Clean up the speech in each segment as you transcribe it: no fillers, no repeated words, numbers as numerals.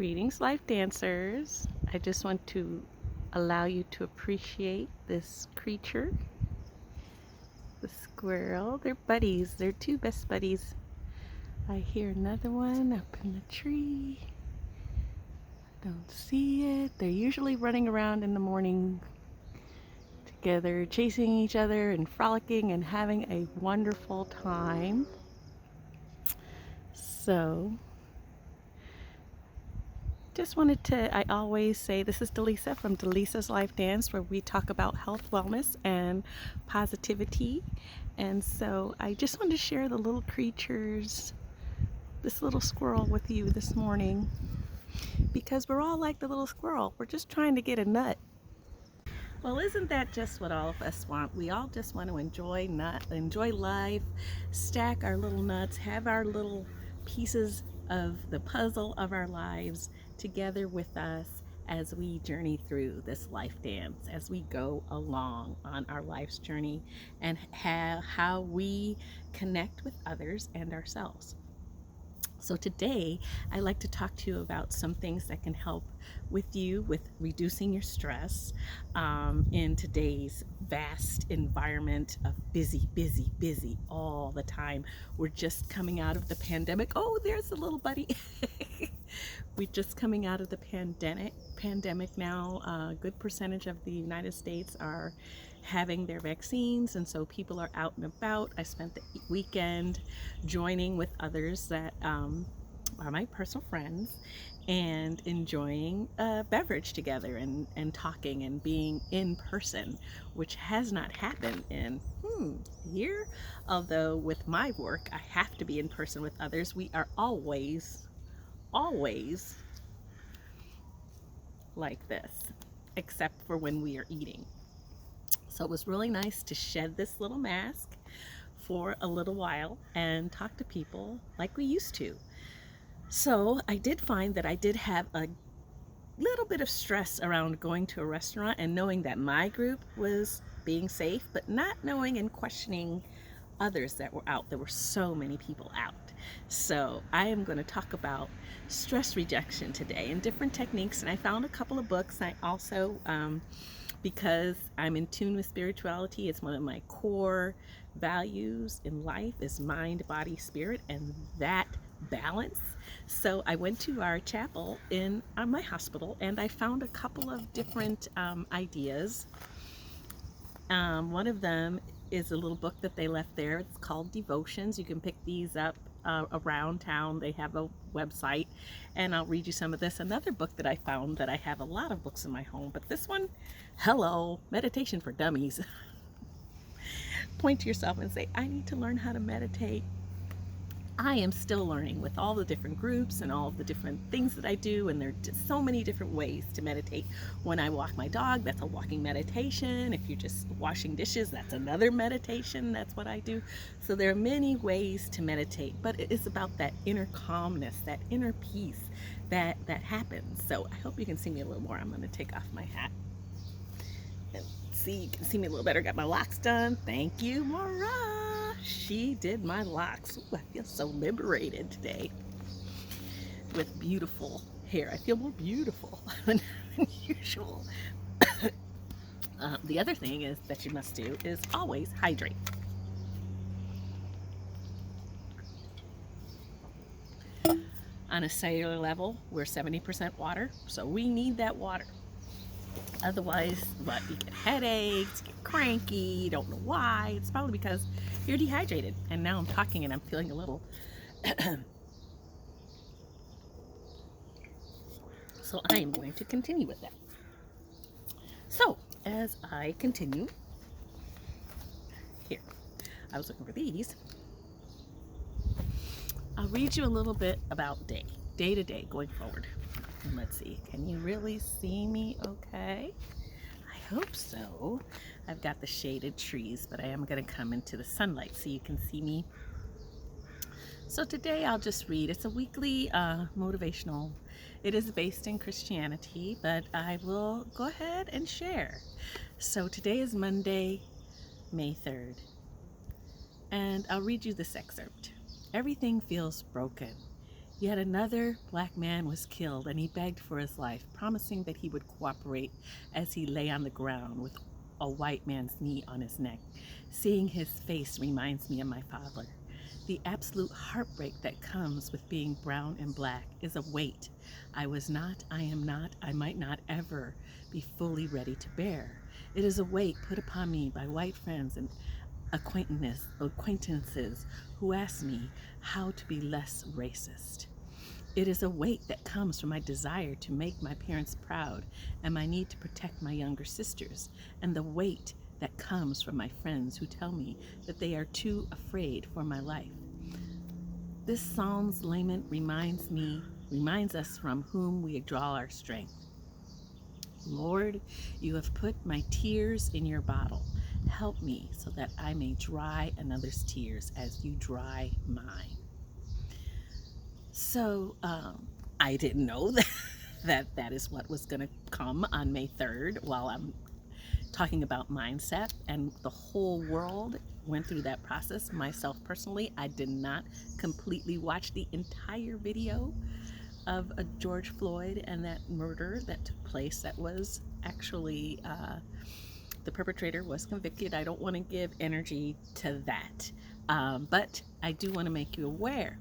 Greetings, life dancers. I just want to allow you to appreciate this creature, the squirrel. They're buddies. They're two best buddies. I hear another one up in the tree. I don't see it. They're usually running around in the morning together, chasing each other and frolicking and having a wonderful time. So, just wanted to, I always say, this is Delisa from Delisa's Life Dance, where we talk about health, wellness, and positivity. And so I just wanted to share the little creatures, this little squirrel with you this morning, because we're all like the little squirrel. We're just trying to get a nut. Well, isn't that just what all of us want? We all just want to enjoy life, stack our little nuts, have our little pieces of the puzzle of our lives together with us as we journey through this life dance, as we go along on our life's journey, and how we connect with others and ourselves. So today, I'd like to talk to you about some things that can help with you with reducing your stress in today's vast environment of busy all the time. We're just coming out of the pandemic. Oh, there's a little buddy. We're just coming out of the pandemic now. A good percentage of the United States are having their vaccines, and so people are out and about. I spent the weekend joining with others that are my personal friends and enjoying a beverage together and talking and being in person, which has not happened in a year. Although with my work, I have to be in person with others. We are always like this, except for when we are eating. So it was really nice to shed this little mask for a little while and talk to people like we used to. So I did find that I did have a little bit of stress around going to a restaurant and knowing that my group was being safe, but not knowing and questioning others that were out. There were so many people out. So I am going to talk about stress reduction today and different techniques. And I found a couple of books. I also, because I'm in tune with spirituality, it's one of my core values in life is mind, body, spirit, and that balance. So I went to our chapel in my hospital and I found a couple of different ideas. One of them is a little book that they left there. It's called Devotions. You can pick these up around town. They have a website, and I'll read you some of this. Another book that I found, that I have a lot of books in my home, but this one, hello, Meditation for Dummies. Point to yourself and say, I need to learn how to meditate. I am still learning with all the different groups and all of the different things that I do, and there are just so many different ways to meditate. When I walk my dog, that's a walking meditation. If you're just washing dishes, that's another meditation. That's what I do. So there are many ways to meditate, but it is about that inner calmness, that inner peace that happens. So I hope you can see me a little more. I'm going to take off my hat and see, you can see me a little better. Got my locks done. Thank you, Mara. She did my locks. Ooh, I feel so liberated today with beautiful hair. I feel more beautiful than usual. The other thing is that you must do is always hydrate. On a cellular level, we're 70% water, so we need that water. Otherwise, you get headaches, get cranky, you don't know why. It's probably because you're dehydrated. And now I'm talking and I'm feeling a little so I am going to continue with that. So as I continue, here, I was looking for these. I'll read you a little bit about day to day going forward. And let's see, can you really see me okay? I hope so. I've got the shaded trees, but I am going to come into the sunlight so you can see me. So today I'll just read. It's a weekly motivational. It is based in Christianity, but I will go ahead and share. So today is Monday, May 3rd. And I'll read you this excerpt. Everything feels broken. Yet another black man was killed, and he begged for his life, promising that he would cooperate as he lay on the ground with a white man's knee on his neck. Seeing his face reminds me of my father. The absolute heartbreak that comes with being brown and black is a weight I was not, I am not, I might not ever be fully ready to bear. It is a weight put upon me by white friends and acquaintances who ask me how to be less racist. It is a weight that comes from my desire to make my parents proud and my need to protect my younger sisters, and the weight that comes from my friends who tell me that they are too afraid for my life. This Psalm's lament reminds us from whom we draw our strength. Lord, you have put my tears in your bottle. Help me so that I may dry another's tears as you dry mine. So I didn't know that is what was going to come on May 3rd while I'm talking about mindset, and the whole world went through that process. Myself personally, I did not completely watch the entire video of George Floyd and that murder that took place. That was actually, the perpetrator was convicted. I don't want to give energy to that, but I do want to make you aware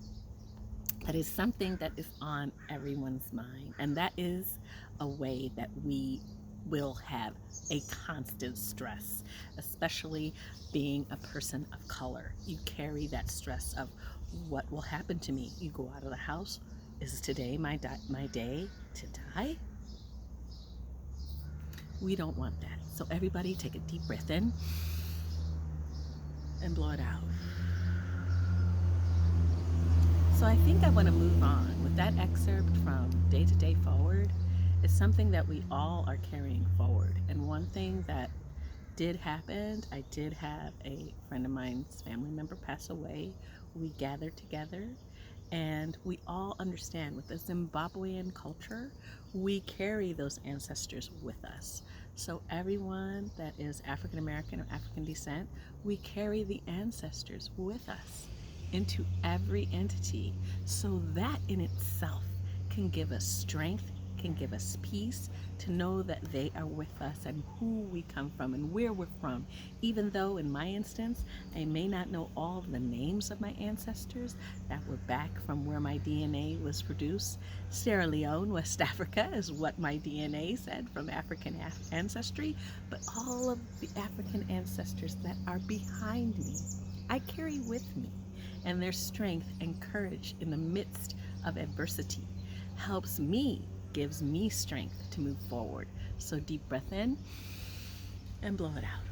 that is something that is on everyone's mind, and that is a way that we will have a constant stress, especially being a person of color. You carry that stress of what will happen to me. You go out of the house, is today my day to die? We don't want that. So everybody take a deep breath in and blow it out. So I think I want to move on with that excerpt from Day to Day Forward. It's something that we all are carrying forward. And one thing that did happen, I did have a friend of mine's family member pass away. We gathered together, and we all understand with the Zimbabwean culture, we carry those ancestors with us. So everyone that is African American or African descent, we carry the ancestors with us into every entity. So that in itself can give us strength, can give us peace to know that they are with us and who we come from and where we're from. Even though in my instance, I may not know all the names of my ancestors that were back from where my DNA was produced. Sierra Leone, West Africa is what my DNA said from African ancestry, but all of the African ancestors that are behind me, I carry with me. And their strength and courage in the midst of adversity helps me, gives me strength to move forward. So deep breath in and blow it out.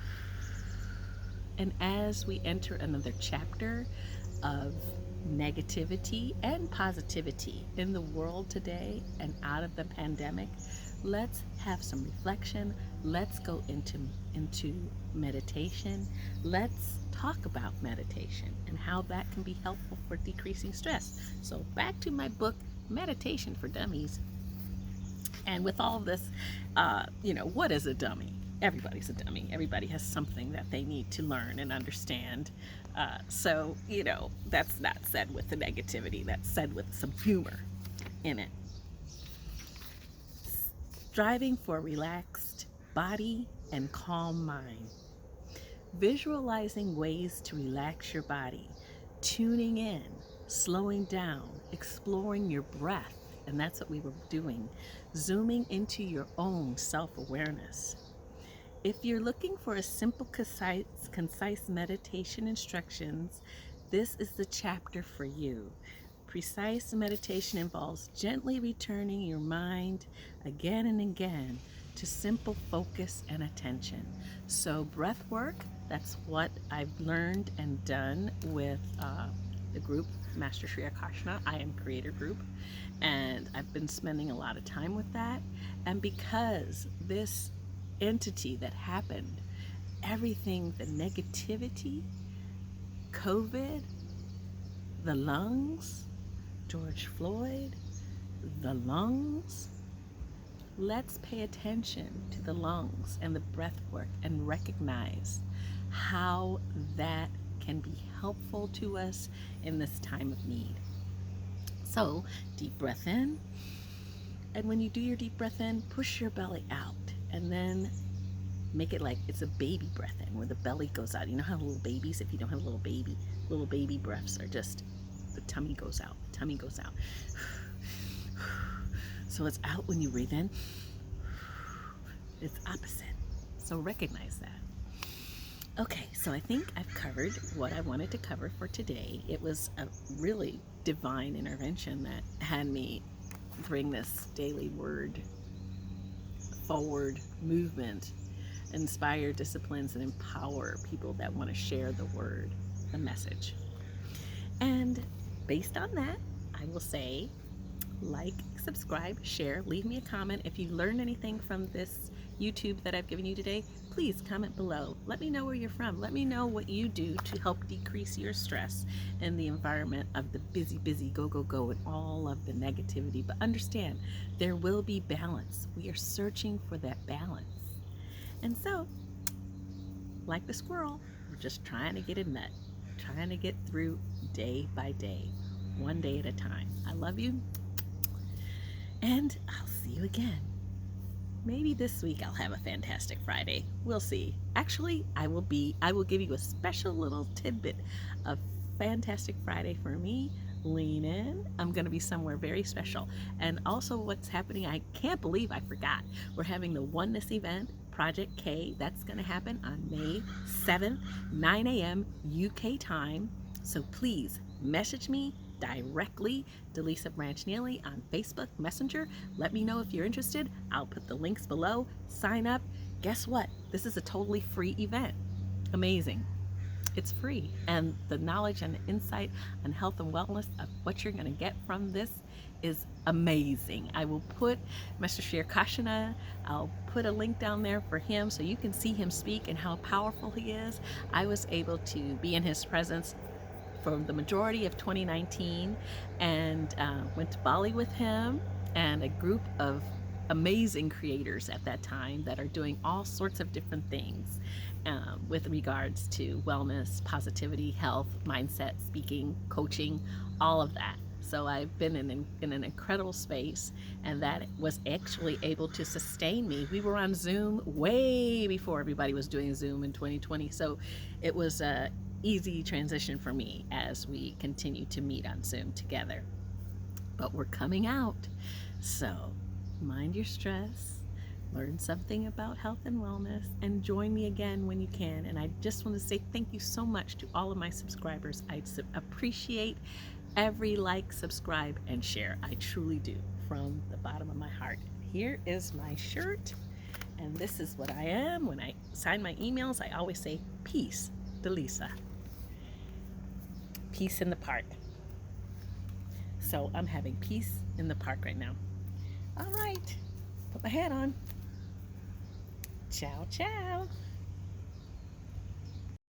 And as we enter another chapter of negativity and positivity in the world today and out of the pandemic, let's have some reflection. Let's go into meditation. Let's talk about meditation and how that can be helpful for decreasing stress. So back to my book, Meditation for Dummies. And with all this, what is a dummy? Everybody's a dummy. Everybody has something that they need to learn and understand. So that's not said with the negativity. That's said with some humor in it. Striving for a relaxed body and calm mind. Visualizing ways to relax your body, tuning in, slowing down, exploring your breath, and that's what we were doing, zooming into your own self-awareness. If you're looking for a simple, concise meditation instructions, this is the chapter for you. Precise meditation involves gently returning your mind again and again to simple focus and attention. So breath work, that's what I've learned and done with the group Master Sri Akarshana. I am creator group, and I've been spending a lot of time with that. And because this entity that happened, everything, the negativity, COVID, the lungs, George Floyd, the lungs, let's pay attention to the lungs and the breath work and recognize how that can be helpful to us in this time of need. So deep breath in, and when you do your deep breath in, push your belly out, and then make it like it's a baby breath in where the belly goes out. You know how little babies, if you don't have a little baby breaths are just, the tummy goes out, the tummy goes out. So it's out when you breathe in. It's opposite. So recognize that. Okay, so I think I've covered what I wanted to cover for today. It was a really divine intervention that had me bring this daily word forward movement, inspire disciplines, and empower people that want to share the word, the message. And based on that, I will say, like, subscribe, share, leave me a comment. If you learned anything from this YouTube that I've given you today, please comment below. Let me know where you're from. Let me know what you do to help decrease your stress in the environment of the busy, go, and all of the negativity. But understand, there will be balance. We are searching for that balance. And so, like the squirrel, we're just trying to get a nut, trying to get through day by day, one day at a time. I love you, and I'll see you again. Maybe this week I'll have a fantastic Friday. We'll see. Actually, I will give you a special little tidbit of Fantastic Friday for me. Lean in. I'm going to be somewhere very special. And also what's happening, I can't believe I forgot. We're having the Oneness event, Project K. That's going to happen on May 7th, 9 a.m. UK time. So please message me directly, Delisa Branch Neely, on Facebook Messenger. Let me know if you're interested. I'll put the links below. Sign up. Guess what? This is a totally free event. Amazing. It's free. And the knowledge and the insight on health and wellness of what you're going to get from this is amazing. I will put Master Sri Akarshana, I'll put a link down there for him so you can see him speak and how powerful he is. I was able to be in his presence for the majority of 2019 and went to Bali with him and a group of amazing creators at that time that are doing all sorts of different things with regards to wellness, positivity, health, mindset, speaking, coaching, all of that. So I've been in an incredible space, and that was actually able to sustain me. We were on Zoom way before everybody was doing Zoom in 2020, so it was a easy transition for me as we continue to meet on Zoom together. But we're coming out, so mind your stress, learn something about health and wellness, and join me again when you can. And I just want to say thank you so much to all of my subscribers. I appreciate every like, subscribe, and share. I truly do, from the bottom of my heart. Here is my shirt, and this is what I am. When I sign my emails, I always say, peace, Delisa. Peace in the park. So I'm having peace in the park right now. All right, put my hat on. Ciao, ciao.